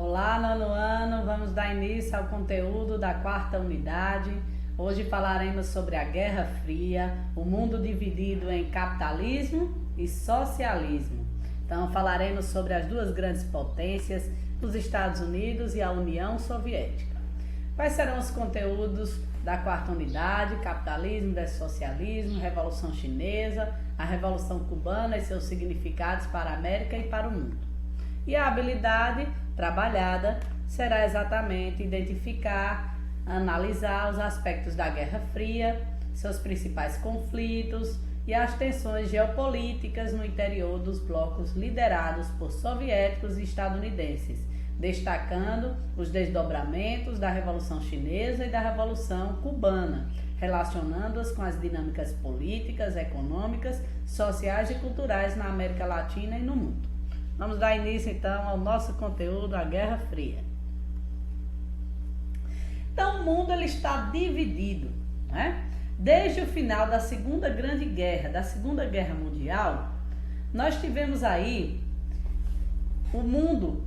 Olá, nono ano, vamos dar início ao conteúdo da quarta unidade. Hoje falaremos sobre a Guerra Fria, o mundo dividido em capitalismo e socialismo. Então falaremos sobre as duas grandes potências, os Estados Unidos e a União Soviética. Quais serão os conteúdos da quarta unidade? Capitalismo versus socialismo, Revolução Chinesa, a Revolução Cubana e seus significados para a América e para o mundo. E a habilidade trabalhada será exatamente identificar, analisar os aspectos da Guerra Fria, seus principais conflitos e as tensões geopolíticas no interior dos blocos liderados por soviéticos e estadunidenses, destacando os desdobramentos da Revolução Chinesa e da Revolução Cubana, relacionando-as com as dinâmicas políticas, econômicas, sociais e culturais na América Latina e no mundo. Vamos dar início então ao nosso conteúdo, a Guerra Fria. Então o mundo ele está dividido, né? Desde o final da Segunda Grande Guerra, da Segunda Guerra Mundial, nós tivemos aí o mundo,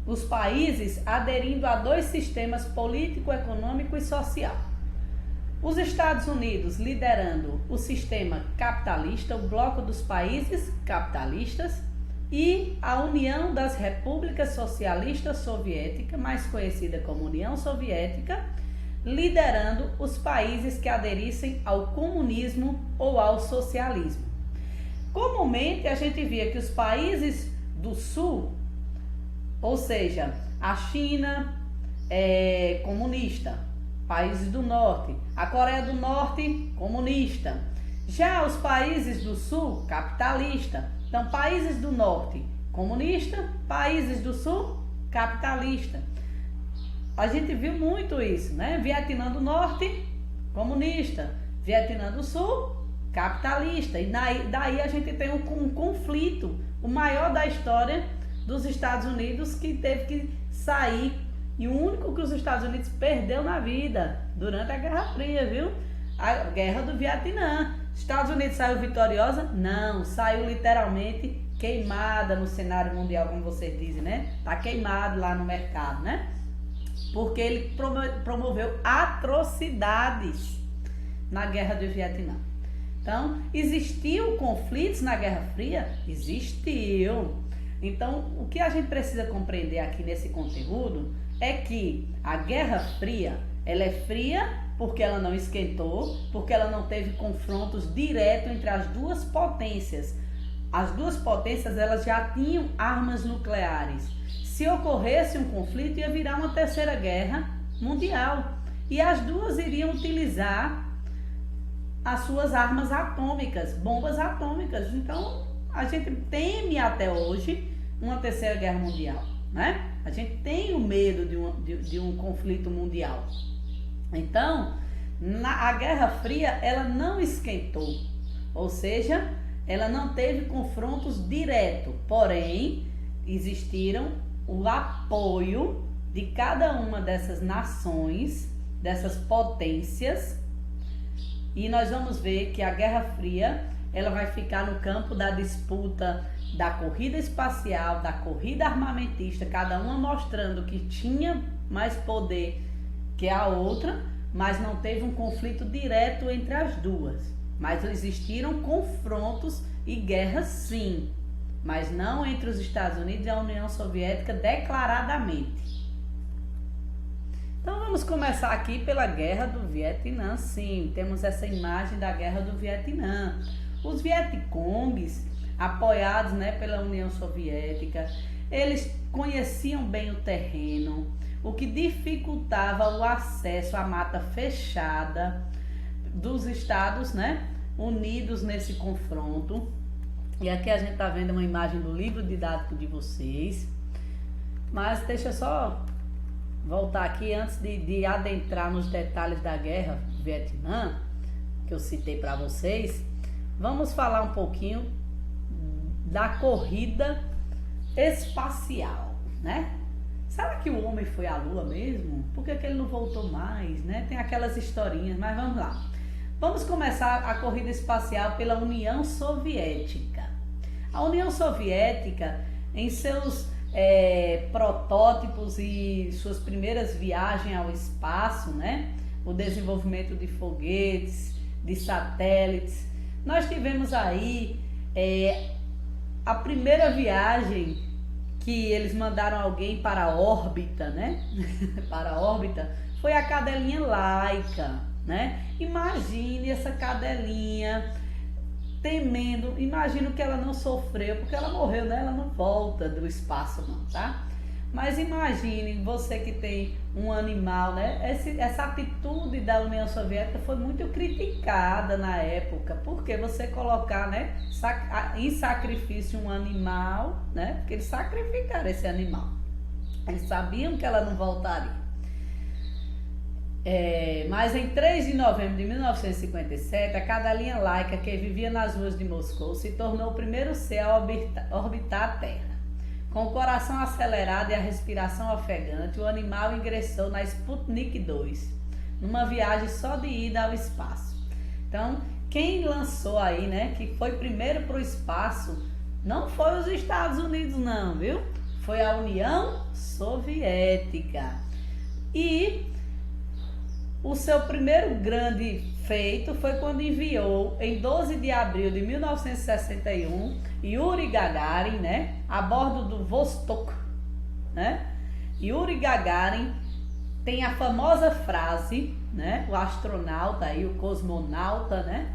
os países aderindo a dois sistemas político, econômico e social. Os Estados Unidos liderando o sistema capitalista, o bloco dos países capitalistas, e a União das Repúblicas Socialistas Soviéticas, mais conhecida como União Soviética, liderando os países que aderissem ao comunismo ou ao socialismo. Comumente a gente via que os países do sul, ou seja, a China é comunista, países do norte, a Coreia do Norte comunista, já os países do sul capitalista. Então, países do norte, comunista, países do sul, capitalista. A gente viu muito isso, né? Vietnã do norte, comunista. Vietnã do sul, capitalista. E daí a gente tem um conflito, o maior da história dos Estados Unidos, que teve que sair. E o único que os Estados Unidos perdeu na vida durante a Guerra Fria, viu? A Guerra do Vietnã. Estados Unidos saiu vitoriosa? Não, saiu literalmente queimada no cenário mundial, como vocês dizem, né? Tá queimado lá no mercado, né? Porque ele promoveu atrocidades na Guerra do Vietnã. Então, existiu conflitos na Guerra Fria? Existiu. Então, o que a gente precisa compreender aqui nesse conteúdo é que a Guerra Fria, ela é fria porque ela não esquentou, porque ela não teve confrontos diretos entre as duas potências. As duas potências elas já tinham armas nucleares. Se ocorresse um conflito, ia virar uma terceira guerra mundial. E as duas iriam utilizar as suas armas atômicas, bombas atômicas. Então, a gente teme até hoje uma terceira guerra mundial, né? A gente tem o medo de um conflito mundial. Então, a Guerra Fria, ela não esquentou, ou seja, ela não teve confrontos diretos, porém, existiram o apoio de cada uma dessas nações, dessas potências, e nós vamos ver que a Guerra Fria, ela vai ficar no campo da disputa da corrida espacial, da corrida armamentista, cada uma mostrando que tinha mais poder que a outra, mas não teve um conflito direto entre as duas. Mas existiram confrontos e guerras sim, mas não entre os Estados Unidos e a União Soviética declaradamente. Então vamos começar aqui pela Guerra do Vietnã, sim, temos essa imagem da Guerra do Vietnã. Os Vietcongues, apoiados, né, pela União Soviética, eles conheciam bem o terreno, o que dificultava o acesso à mata fechada dos Estados, né, unidos nesse confronto. E aqui a gente está vendo uma imagem do livro didático de vocês. Mas deixa eu só voltar aqui antes de adentrar nos detalhes da Guerra do Vietnã, que eu citei para vocês. Vamos falar um pouquinho da corrida espacial, né? Será que o homem foi à Lua mesmo? Por que ele não voltou mais, né? Tem aquelas historinhas, mas vamos lá. Vamos começar a corrida espacial pela União Soviética. A União Soviética, em seus protótipos e suas primeiras viagens ao espaço, né? O desenvolvimento de foguetes, de satélites. Nós tivemos aí a primeira viagem que eles mandaram alguém para a órbita, né? Para a órbita, foi a cadelinha Laika, né? Imagine essa cadelinha temendo, imagino que ela não sofreu, porque ela morreu, né? Ela não volta do espaço não, tá? Mas imagine você que tem um animal, né? Essa atitude da União Soviética foi muito criticada na época, porque você colocar, né, em sacrifício um animal, né? Porque eles sacrificaram esse animal. Eles sabiam que ela não voltaria. Mas em 3 de novembro de 1957, a cadelinha Laika, que vivia nas ruas de Moscou, se tornou o primeiro ser a orbitar a Terra. Com o coração acelerado e a respiração ofegante, o animal ingressou na Sputnik 2, numa viagem só de ida ao espaço. Então, quem lançou aí, né, que foi primeiro para o espaço, não foi os Estados Unidos não, viu? Foi a União Soviética. E o seu primeiro grande feito foi quando enviou, em 12 de abril de 1961, Yuri Gagarin, né, a bordo do Vostok, né? Yuri Gagarin tem a famosa frase, né, o astronauta aí, o cosmonauta, né,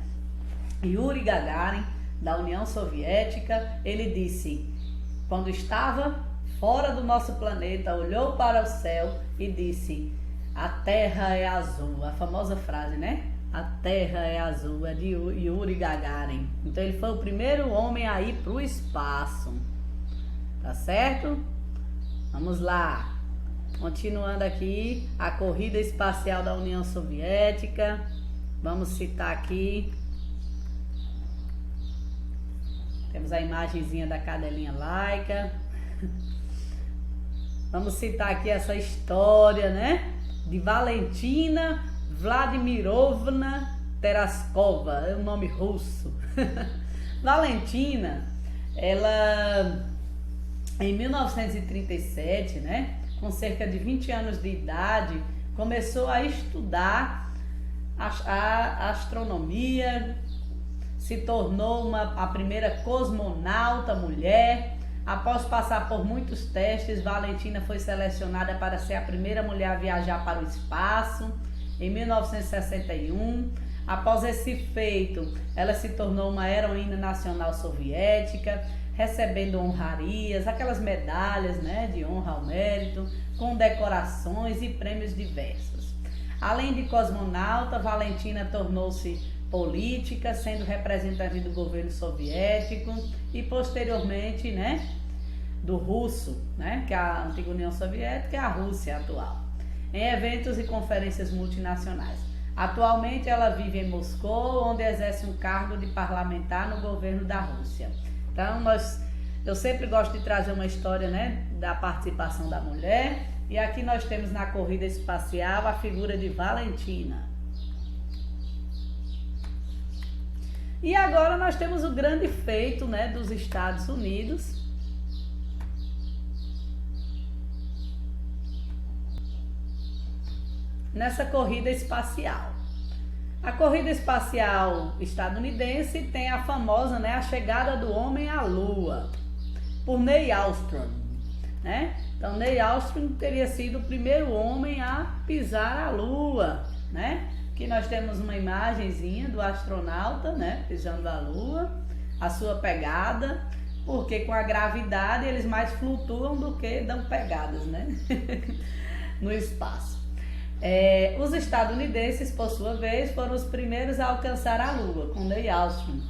Yuri Gagarin, da União Soviética, ele disse, quando estava fora do nosso planeta, olhou para o céu e disse: a Terra é azul, a famosa frase, né? A Terra é azul, é de Yuri Gagarin. Então ele foi o primeiro homem a ir para o espaço. Tá certo? Vamos lá. Continuando aqui, a corrida espacial da União Soviética. Vamos citar aqui. Temos a imagenzinha da cadelinha Laika. Vamos citar aqui essa história, né? De Valentina Vladimirovna Terashkova, é um nome russo. Valentina, ela em 1937, né, com cerca de 20 anos de idade, começou a estudar a astronomia, se tornou a primeira cosmonauta mulher. Após passar por muitos testes, Valentina foi selecionada para ser a primeira mulher a viajar para o espaço em 1961. Após esse feito, ela se tornou uma heroína nacional soviética, recebendo honrarias, aquelas medalhas, né, de honra ao mérito, com decorações e prêmios diversos. Além de cosmonauta, Valentina tornou-se política, sendo representante do governo soviético e posteriormente, né, do russo, né, que é a antiga União Soviética e a Rússia atual, em eventos e conferências multinacionais. Atualmente ela vive em Moscou, onde exerce um cargo de parlamentar no governo da Rússia. Então eu sempre gosto de trazer uma história, né, da participação da mulher, e aqui nós temos na corrida espacial a figura de Valentina. E agora nós temos o grande feito, né, dos Estados Unidos. Nessa corrida espacial. A corrida espacial estadunidense tem a famosa, né, a chegada do homem à Lua, por Neil Armstrong, né? Então Neil Armstrong teria sido o primeiro homem a pisar a Lua, né? Aqui nós temos uma imagenzinha do astronauta, né, pisando a Lua, a sua pegada, porque com a gravidade eles mais flutuam do que dão pegadas, né, no espaço. Os estadunidenses, por sua vez, foram os primeiros a alcançar a Lua, com Neil Armstrong.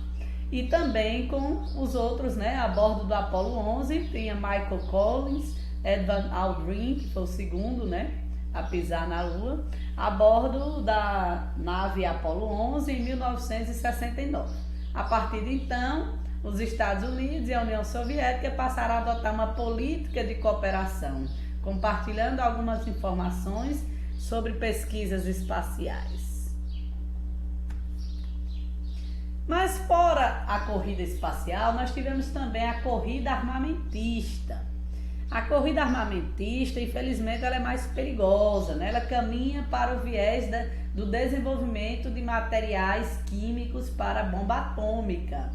E também com os outros, né, a bordo do Apollo 11, tinha Michael Collins, Edwin Aldrin, que foi o segundo, né, a pisar na Lua, a bordo da nave Apollo 11 em 1969. A partir de então, os Estados Unidos e a União Soviética passaram a adotar uma política de cooperação, compartilhando algumas informações sobre pesquisas espaciais. Mas fora a corrida espacial, nós tivemos também a corrida armamentista. A corrida armamentista, infelizmente, ela é mais perigosa, né? Ela caminha para o viés do desenvolvimento de materiais químicos para a bomba atômica.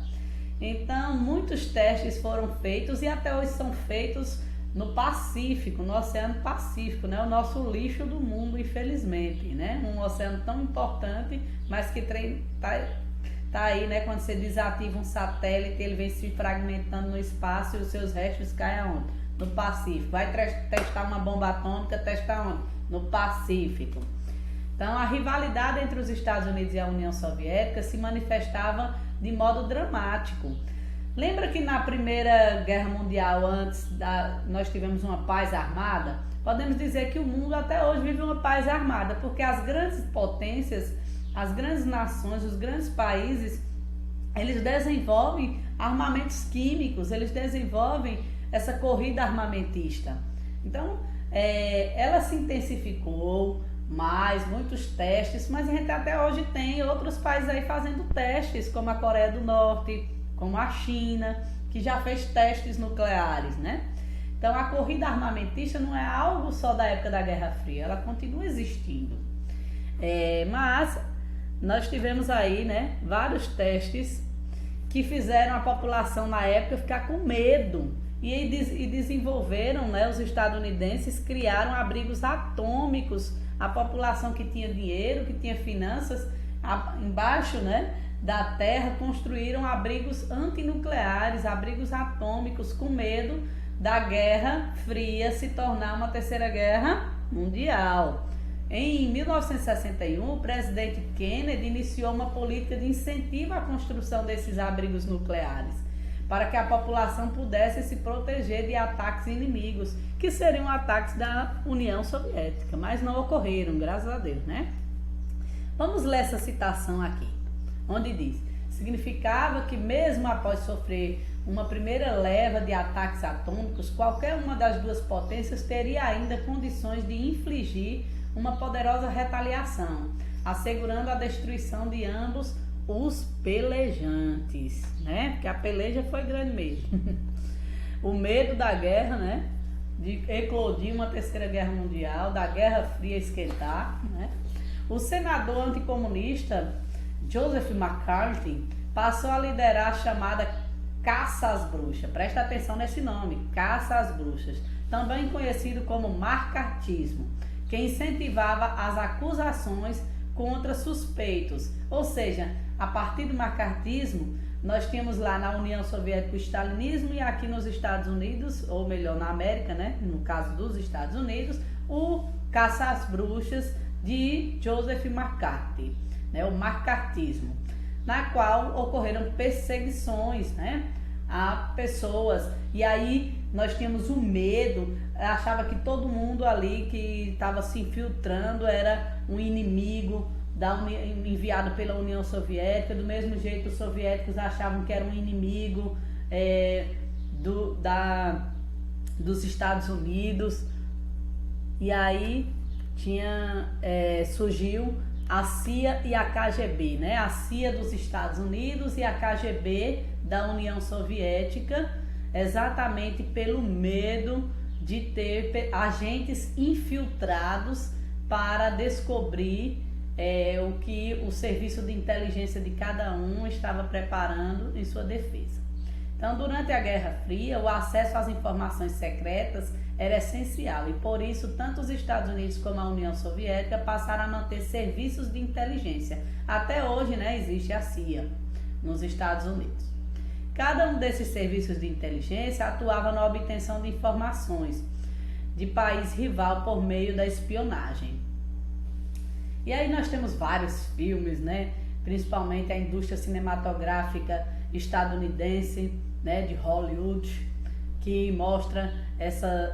Então, muitos testes foram feitos e até hoje são feitos no Pacífico, no Oceano Pacífico, né? O nosso lixo do mundo, infelizmente, né? Um oceano tão importante, mas que tá aí, né? Quando você desativa um satélite, ele vem se fragmentando no espaço e os seus restos caem aonde? No Pacífico. Vai testar uma bomba atômica, testar onde? No Pacífico. Então, a rivalidade entre os Estados Unidos e a União Soviética se manifestava de modo dramático. Lembra que na Primeira Guerra Mundial, nós tivemos uma paz armada? Podemos dizer que o mundo até hoje vive uma paz armada, porque as grandes potências, as grandes nações, os grandes países, eles desenvolvem armamentos químicos, eles desenvolvem essa corrida armamentista. Então, ela se intensificou, muitos testes, mas a gente até hoje tem outros países aí fazendo testes, como a Coreia do Norte, como a China, que já fez testes nucleares, né? Então a corrida armamentista não é algo só da época da Guerra Fria, ela continua existindo. Mas nós tivemos aí, né, vários testes que fizeram a população na época ficar com medo e desenvolveram, né, os estadunidenses criaram abrigos atômicos. A população que tinha dinheiro, que tinha finanças, embaixo, né, da terra, construíram abrigos antinucleares, abrigos atômicos, com medo da Guerra Fria se tornar uma terceira guerra mundial. Em 1961, o presidente Kennedy iniciou uma política de incentivo à construção desses abrigos nucleares, para que a população pudesse se proteger de ataques inimigos, que seriam ataques da União Soviética, mas não ocorreram, graças a Deus, né? Vamos ler essa citação aqui, onde diz: significava que mesmo após sofrer uma primeira leva de ataques atômicos, qualquer uma das duas potências teria ainda condições de infligir uma poderosa retaliação, assegurando a destruição de ambos os pelejantes, né? Porque a peleja foi grande mesmo. O medo da guerra, né? De eclodir uma terceira guerra mundial, da Guerra Fria esquentar, né? O senador anticomunista Joseph McCarthy passou a liderar a chamada Caça às Bruxas. Presta atenção nesse nome, Caça às Bruxas, também conhecido como macartismo, que incentivava as acusações contra suspeitos. Ou seja, a partir do macartismo, nós tínhamos lá na União Soviética o stalinismo e aqui nos Estados Unidos, ou melhor, na América, né, no caso dos Estados Unidos, o Caça às Bruxas de Joseph McCarthy, né, o macartismo, na qual ocorreram perseguições, né, a pessoas. E aí nós tínhamos o medo, achava que todo mundo ali que estava se infiltrando era um inimigo enviado pela União Soviética. Do mesmo jeito, os soviéticos achavam que era um inimigo dos Estados Unidos. E aí surgiu a CIA e a KGB, né? A CIA dos Estados Unidos e a KGB da União Soviética, exatamente pelo medo de ter agentes infiltrados para descobrir o que o serviço de inteligência de cada um estava preparando em sua defesa. Então, durante a Guerra Fria, o acesso às informações secretas era essencial e, por isso, tanto os Estados Unidos como a União Soviética passaram a manter serviços de inteligência. Até hoje, né, existe a CIA nos Estados Unidos. Cada um desses serviços de inteligência atuava na obtenção de informações de país rival por meio da espionagem. E aí nós temos vários filmes, né? Principalmente a indústria cinematográfica estadunidense, né, de Hollywood, que mostra essa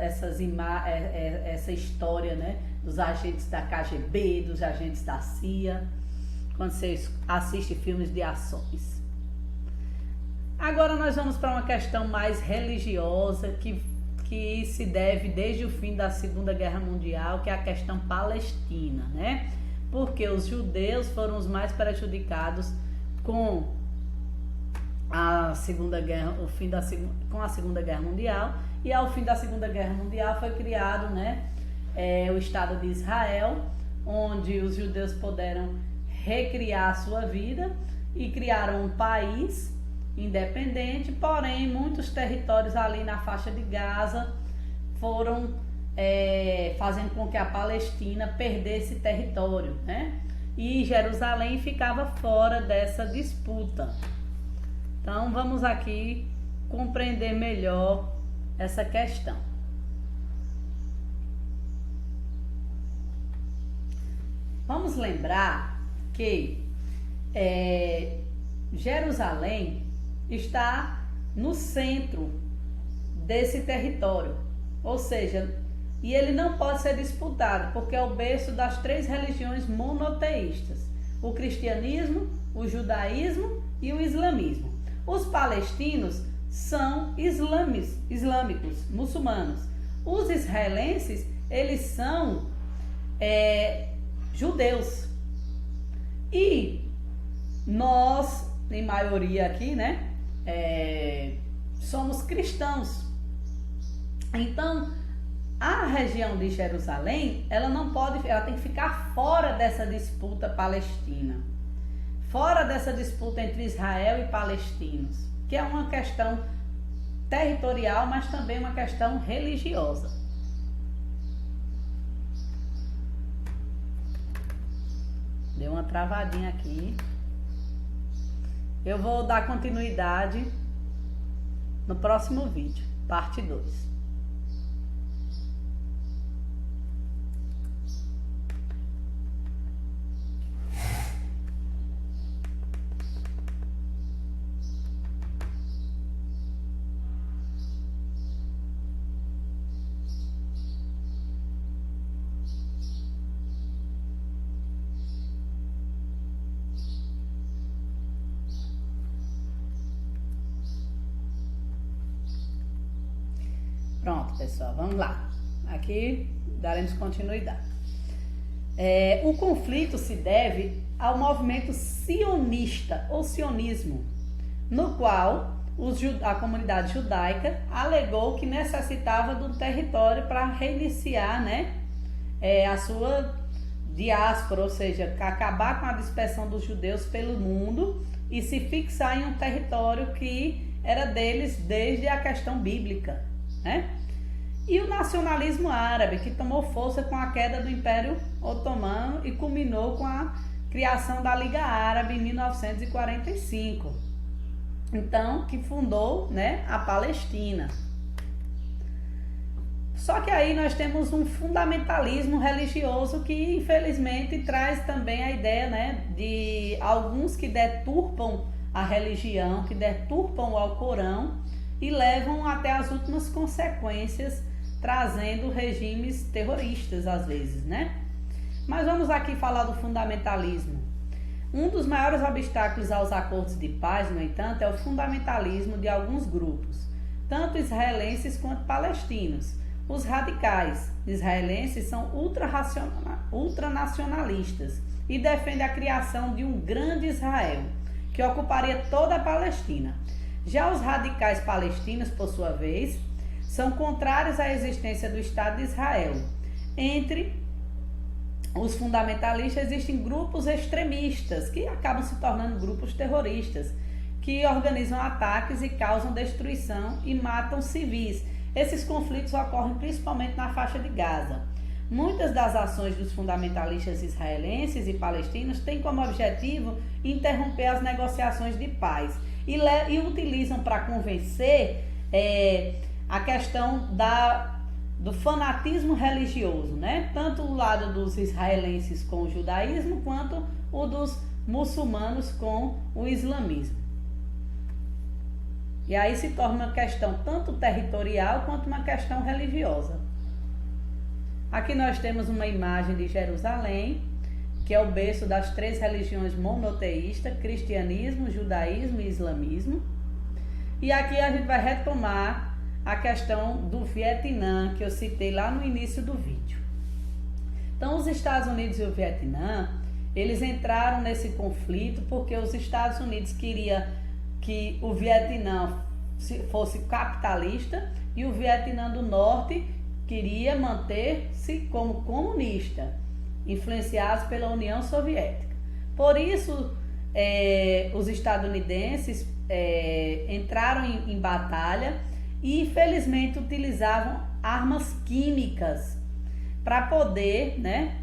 história, né, dos agentes da KGB, dos agentes da CIA, quando você assiste filmes de ações. Agora nós vamos para uma questão mais religiosa que se deve desde o fim da Segunda Guerra Mundial, que é a questão palestina, né? Porque os judeus foram os mais prejudicados com a Segunda Guerra, com a Segunda Guerra Mundial, e ao fim da Segunda Guerra Mundial foi criado, né, o Estado de Israel, onde os judeus puderam recriar a sua vida e criaram um país independente, porém muitos territórios ali na faixa de Gaza foram fazendo com que a Palestina perdesse território, né? E Jerusalém ficava fora dessa disputa. Então vamos aqui compreender melhor essa questão. Vamos lembrar que Jerusalém está no centro desse território, ou seja, e ele não pode ser disputado, porque é o berço das 3 religiões monoteístas: o cristianismo, o judaísmo e o islamismo. Os palestinos são islâmicos, muçulmanos. Os israelenses, eles são judeus. E nós, em maioria aqui, né, somos cristãos. Então, a região de Jerusalém, ela tem que ficar fora dessa disputa palestina, fora dessa disputa entre Israel e palestinos, que é uma questão territorial, mas também uma questão religiosa. Deu uma travadinha aqui. Eu vou dar continuidade no próximo vídeo, parte 2. Pronto, pessoal, vamos lá. Aqui daremos continuidade. O conflito se deve ao movimento sionista ou sionismo, no qual a comunidade judaica alegou que necessitava de um território para reiniciar, né, a sua diáspora, ou seja, acabar com a dispersão dos judeus pelo mundo e se fixar em um território que era deles desde a questão bíblica, né? E o nacionalismo árabe, que tomou força com a queda do Império Otomano e culminou com a criação da Liga Árabe em 1945. Então, que fundou, né, a Palestina. Só que aí nós temos um fundamentalismo religioso que, infelizmente, traz também a ideia, né, de alguns que deturpam a religião, que deturpam o Alcorão e levam até as últimas consequências, trazendo regimes terroristas às vezes, né? Mas vamos aqui falar do fundamentalismo. Um dos maiores obstáculos aos acordos de paz, no entanto, é o fundamentalismo de alguns grupos, tanto israelenses quanto palestinos. Os radicais israelenses são ultranacionalistas e defendem a criação de um grande Israel, que ocuparia toda a Palestina. Já os radicais palestinos, por sua vez, são contrários à existência do Estado de Israel. Entre os fundamentalistas existem grupos extremistas, que acabam se tornando grupos terroristas, que organizam ataques e causam destruição e matam civis. Esses conflitos ocorrem principalmente na faixa de Gaza. Muitas das ações dos fundamentalistas israelenses e palestinos têm como objetivo interromper as negociações de paz e utilizam para convencer a questão do fanatismo religioso, né? Tanto o lado dos israelenses com o judaísmo, quanto o dos muçulmanos com o islamismo. E aí se torna uma questão tanto territorial quanto uma questão religiosa. Aqui nós temos uma imagem de Jerusalém, que é o berço das 3 religiões monoteístas: cristianismo, judaísmo e islamismo. E aqui a gente vai retomar a questão do Vietnã, que eu citei lá no início do vídeo. Então, os Estados Unidos e o Vietnã, eles entraram nesse conflito porque os Estados Unidos queriam que o Vietnã fosse capitalista e o Vietnã do Norte queria manter-se como comunista, influenciados pela União Soviética. Por isso, os estadunidenses entraram em batalha e, infelizmente, utilizavam armas químicas para poder, né,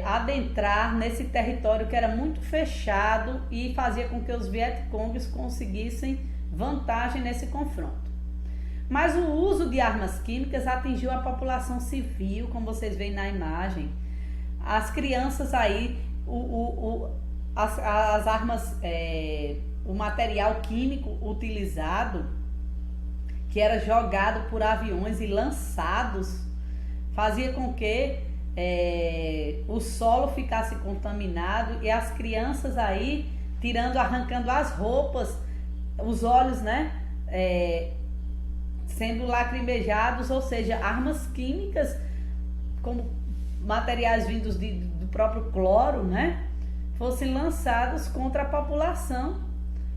adentrar nesse território que era muito fechado e fazia com que os Vietcongues conseguissem vantagem nesse confronto. Mas o uso de armas químicas atingiu a população civil, como vocês veem na imagem. As crianças aí, as armas, o material químico utilizado, que era jogado por aviões e lançados, fazia com que o solo ficasse contaminado e as crianças aí arrancando as roupas, os olhos, né, sendo lacrimejados, ou seja, armas químicas como materiais vindos do próprio cloro, né, fossem lançados contra a população.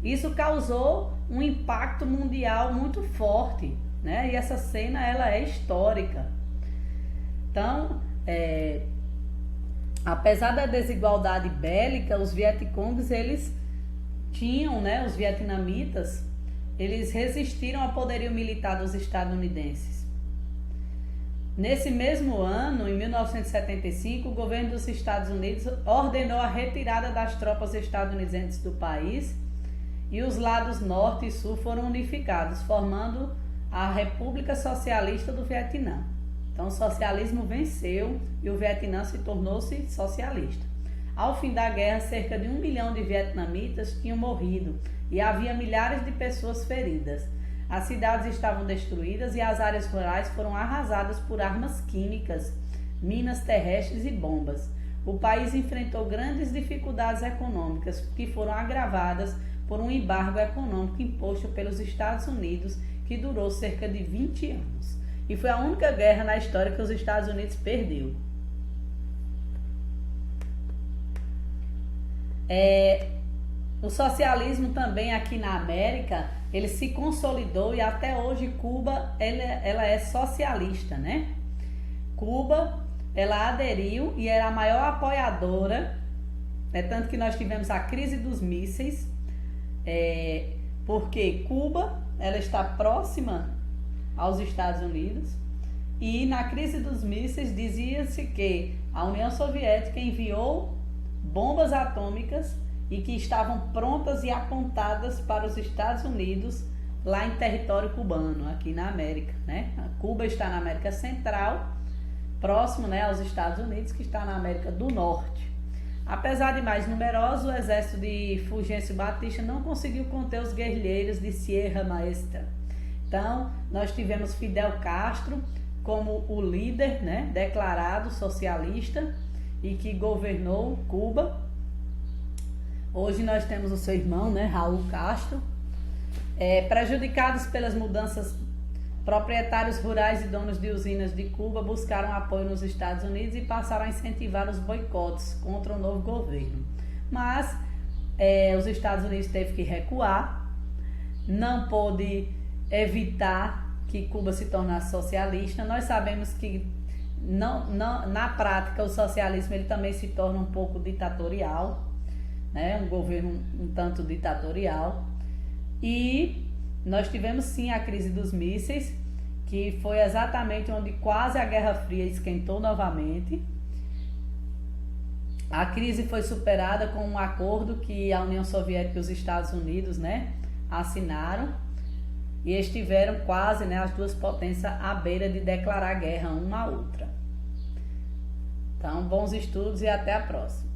Isso causou um impacto mundial muito forte, né, e essa cena ela é histórica. Então, apesar da desigualdade bélica, os Vietcongues, eles tinham, né, os vietnamitas, eles resistiram ao poderio militar dos estadunidenses. Nesse mesmo ano, em 1975, o governo dos Estados Unidos ordenou a retirada das tropas estadunidenses do país e os lados norte e sul foram unificados, formando a República Socialista do Vietnã. Então, o socialismo venceu e o Vietnã se tornou-se socialista. Ao fim da guerra, cerca de 1 milhão de vietnamitas tinham morrido e havia milhares de pessoas feridas. As cidades estavam destruídas e as áreas rurais foram arrasadas por armas químicas, minas terrestres e bombas. O país enfrentou grandes dificuldades econômicas que foram agravadas por um embargo econômico imposto pelos Estados Unidos que durou cerca de 20 anos. E foi a única guerra na história que os Estados Unidos perdeu. O socialismo também aqui na América, ele se consolidou e até hoje Cuba, ela é socialista, né? Cuba, ela aderiu e era a maior apoiadora, tanto que nós tivemos a crise dos mísseis, porque Cuba, ela está próxima aos Estados Unidos e na crise dos mísseis dizia-se que a União Soviética enviou bombas atômicas e que estavam prontas e apontadas para os Estados Unidos lá em território cubano, aqui na América, né? Cuba está na América Central, próximo, né, aos Estados Unidos, que está na América do Norte. Apesar de mais numeroso, o exército de Fulgêncio Batista não conseguiu conter os guerrilheiros de Sierra Maestra. Então, nós tivemos Fidel Castro como o líder, né, declarado socialista e que governou Cuba. Hoje nós temos o seu irmão, né, Raul Castro. Prejudicados pelas mudanças, proprietários rurais e donos de usinas de Cuba buscaram apoio nos Estados Unidos e passaram a incentivar os boicotes contra o novo governo. Mas os Estados Unidos teve que recuar, não pôde evitar que Cuba se tornasse socialista. Nós sabemos que na prática o socialismo ele também se torna um pouco ditatorial, né? Um governo um tanto ditatorial. E nós tivemos sim a crise dos mísseis, que foi exatamente onde quase a Guerra Fria esquentou novamente. A crise foi superada com um acordo que a União Soviética e os Estados Unidos, né, assinaram, e estiveram quase, né, as duas potências à beira de declarar guerra uma à outra. Então, bons estudos e até a próxima.